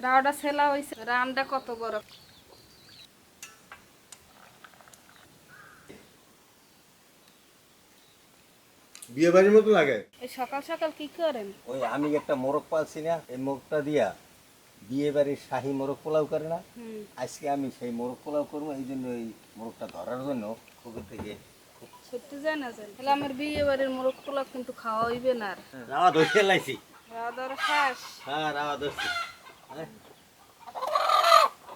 রাওয়াটা ছেলা হইছে, রানটা কত বড়। বিয়ে বাড়ির মতো লাগে। এই সকাল সকাল কি করেন? ওই আমি একটা মোরগ পালছি না, এই মোরগটা দিয়া বিয়ে বাড়ির শাহী মোরগ পোলাও করে না, আজকে আমি সেই মোরগ পোলাও করবো। এই জন্য এই মোরগটা ধরার জন্য পুকুর থেকে সত্যি যায় না জান, তাহলে আমার বিয়ে বাড়ির মোরগ পোলাও কিন্তু খাওয়া হইবে না আর। রাওয়া ধরে লাইছি। রাওয়া ধরা খাস? হ্যাঁ, রাওয়া ধরছি।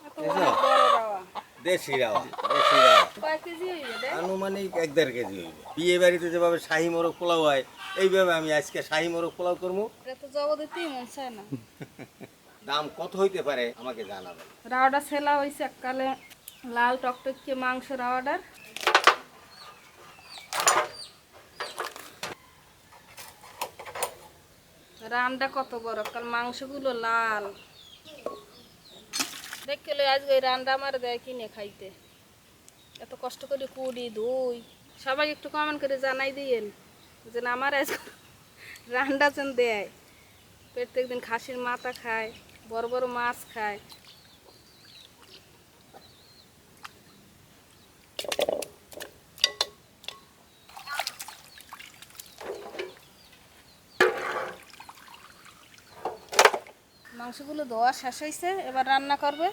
এত অনেক বড় রাওয়া। দেশি রাওয়া, দেশি রাওয়া। কয় কেজি হইবে রে? আনুমানিক 1-1.5 কেজি হইবে। বিয়ে বাড়িতে যেভাবে শাহী মোরগ পোলাও হয়, এইভাবে আমি আজকে শাহী মোরগ পোলাও করবো। এটা তো জবাব দিতেই মন চায় না। দাম কত হইতে পারে আমাকে জানাবেন। রাওয়াটা ছেলা হইছে এককালে, লাল টকটকে মাংস রাওয়াটার। রানটা কত বড়, কাল মাংসগুলো লাল। দেখলে আজকে ওই রানটা আমার দেয় কিনে খাইতে, এত কষ্ট করে কুড়ি ধুই। সবাই একটু কমেন্ট করে জানাই দিয়েন যে না আমার আজ রান্না যেন দেয়। প্রত্যেক দিন খাসির মাথা খায়, বড় বড় মাছ খায়। মাংসগুলো ধোয়া শেষ হয়েছে, এবার রান্না করবে।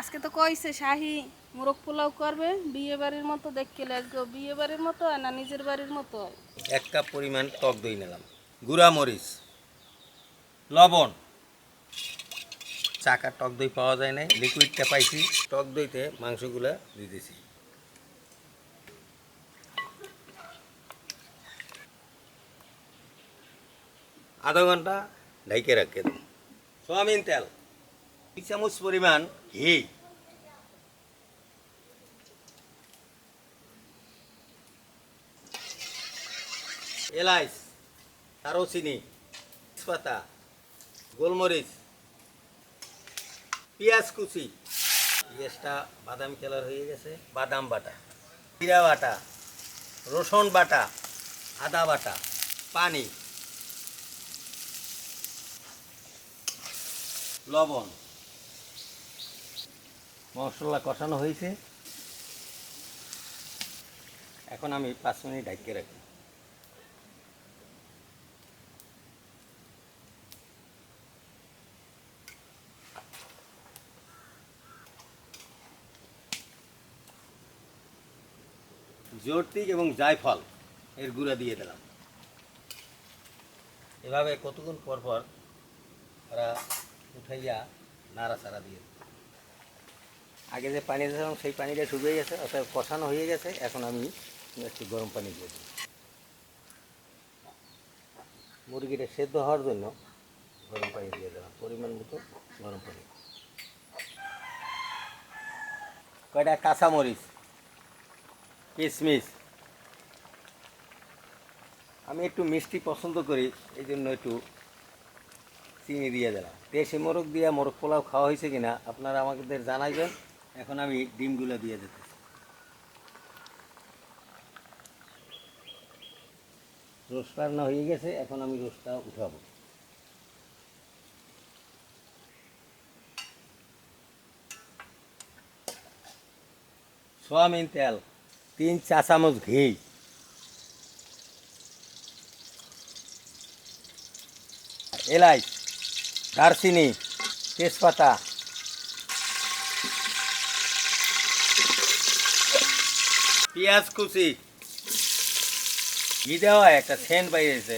আজকে তো কইছে শাহি মোরগ পোলাও করবে, বিয়ে বাড়ির মতো দেখতে লাগবে। বিয়ে বাড়ির মতো হয় না নিজের বাড়ির মতো হয়। 1 কাপ পরিমাণ টক দই নিলাম, গুঁড়া মরিচ, লবণ। চাকা টক দই পাওয়া যায় না, লিকুইডটা পাইছি। টক দইতে মাংসগুলা দিতেছি। আধা ঘন্টা ঢাইকে রাখে দেব। সয়াবিন তেল 2 চামচ পরিমাণ, ঘি, এলাচ, দারুচিনি, তেজপাতা, গোলমরিচ, পেঁয়াজ কুচি। পেঁয়াজটা বাদামি কালার হয়ে গেছে। বাদাম বাটা, জিরা বাটা, রসুন বাটা, আদা বাটা, পানি, লবণ। মশলা কষানো হয়েছে, এখন আমি 5 মিনিট ঢাকিয়ে রাখি। জর্তিক এবং জায়ফল এর গুঁড়া দিয়ে দিলাম। এভাবে কতক্ষণ পর পর ওরা উঠাইয়া নাড়াচাড়া দিয়ে দিই। আগে যে পানি দিয়েছিলাম সেই পানিটা শুকিয়ে গেছে, অর্থাৎ কষানো হয়ে গেছে। এখন আমি একটু গরম পানি দিয়ে দিই। মুরগিটা সেদ্ধ হওয়ার জন্য গরম পানি দিয়ে দিলাম, পরিমাণ মতো গরম পানি। কয়টা কাঁচামরিচ, কিশমিশ। আমি একটু মিষ্টি পছন্দ করি, এই জন্য একটু চিনি দিয়ে দিলাম। দেশি মোরগ দিয়ে মোরগ পোলাও খাওয়া হয়েছে কিনা আপনারা আমাদের জানাইবেন। এখন আমি ডিমগুলো দিয়ে দিতেছি। রোস্ট রান্না হয়ে গেছে, এখন আমি রোস্টটা উঠাবো। সয়াবিন তেল 3 চা চামচ, ঘি, এলাচ, দারচিনি, তেজপাতা, পেঁয়াজ কুচি। ঘি দেওয়া একটা সেন্ট বাইরেছে,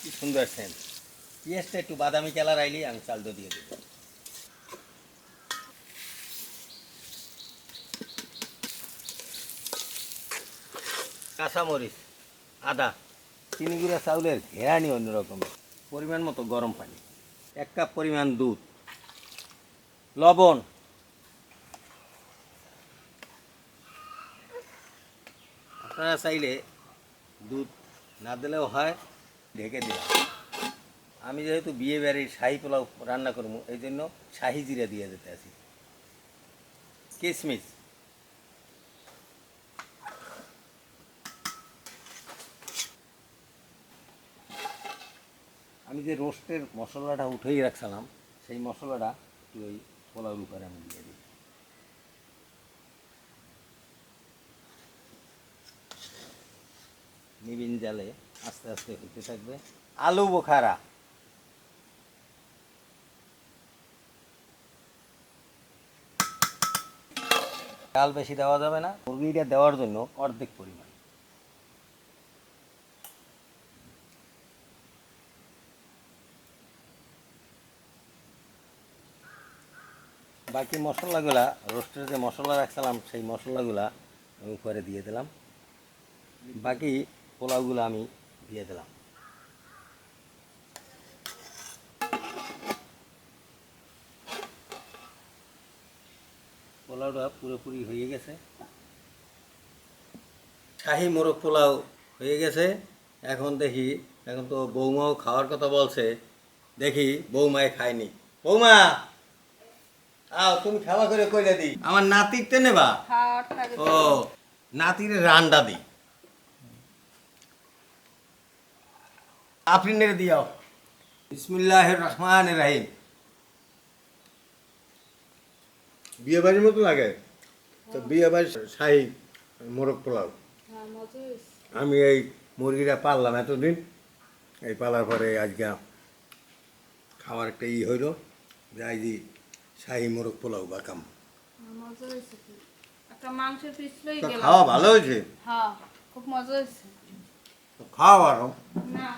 কি সুন্দর সেন্ট। পেঁয়াজটা একটু বাদামি কালার আইলি আমি চালটা দিয়ে দেব। কাঁচামরিচ, আদা, চিনি গুঁড়া চাউলের ঘেরানি অন্যরকমের। পরিমাণ মতো গরম পানি, 1 কাপ পরিমাণ দুধ, লবণ। আপনারা চাইলে দুধ না দিলেও হয়, ঢেকে দিলাম। আমি যেহেতু বিয়ে বাড়ির শাহী পোলাও রান্না করবো, এই জন্য শাহী জিরা দিয়ে দিতে আছি। কিশমিশ, আমি যে রোস্টের মশলাটা উঠেই রাখছিলাম সেই মশলাটা একটু ওই পোলাওর উপরে আমি দিয়ে দিই। নিবিন জালে আস্তে আস্তে হতে থাকবে। আলু বোখারা, চাল বেশি দেওয়া যাবে না, মুরগিটা দেওয়ার জন্য অর্ধেক পরিমাণ। বাকি মশলাগুলা, রোস্টের যে মশলা রাখছিলাম সেই মশলাগুলা আমি উপরে দিয়ে দিলাম। বাকি পোলাওগুলো আমি দিয়ে দিলাম। পোলাওটা পুরোপুরি হয়ে গেছে। শাহি মোরগ পোলাও হয়ে গেছে। এখন দেখি, এখন তো বৌমাও খাওয়ার কথা বলছে, দেখি বৌমায় খায়নি। বৌমা, তুমি খাওয়া করে কইলে দি আমার নাতিরতে নেবা। খাওয়ার থাকে ও, নাতির রান্ডা দি, আপনি নেড়ে দিও। বিসমিল্লাহির রহমানির রহিম। বিয়ে বাড়ির মতো লাগে। তো বিয়ে বাড়ির শাহী মোরগ পোলাও। হ্যাঁ, মজা হয়েছে। আমি এই মুরগিটা পাললাম এতদিন, এই পালার পরে আজকে খাওয়ার একটা হইল, যাই যে শাহী মোরগ পোলাও বাকাম। মজা হয়েছে কি, একটা মাংসের পিস লই তো গেলাম। খাওয়া ভালো হয়েছে, হ্যাঁ, খুব মজা হয়েছে। খাওয়া আরো না